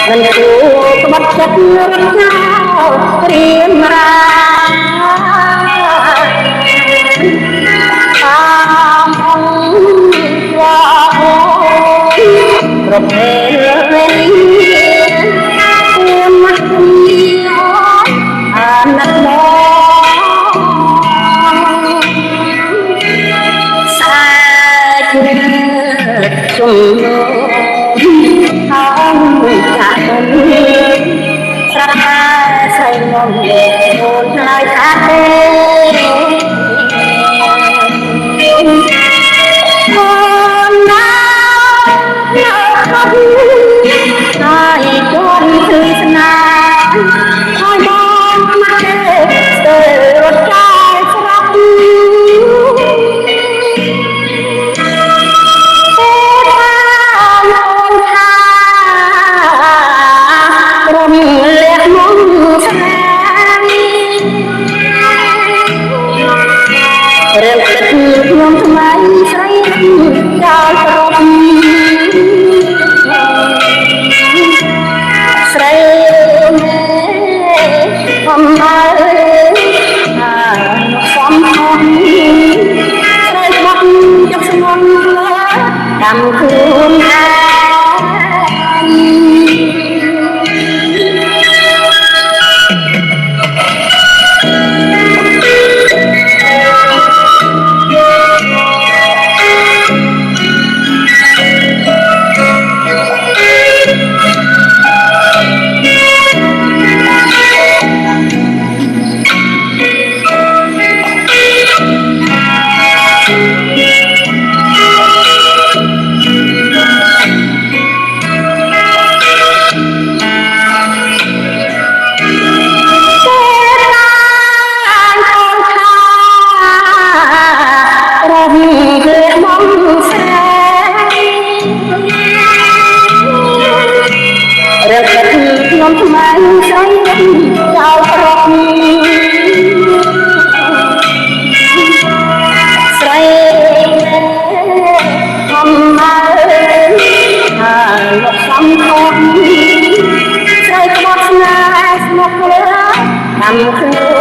មិនគួរក្បត់ចិត្តរត់ចោលរៀមរាតាមអង្គវត្តប្រភេទវេលាមកអាណិតមកសាច់ជុំអងចាក់ស្រាប់តែស្រីងងអូនឆ្លើយថាទេអូនណានៅខំហើយជន់ឃើញស្នាហើយបងមកទេស្ទើររត់ចោលស្រាប់រឿងគិតខ្ញុំថ្មីស្រីចោលព្រមស្រីអំមើសំខំស្រីបាត់ចុកស្ងន់តាមខ្លួនឯងខ្ញុំថ្មីស្រីចោលប្រកស្រីអំមើហើយលោកសំខំស្រីក្បត់ស្នេហ៍ស្មុគលើតាមខ្លួន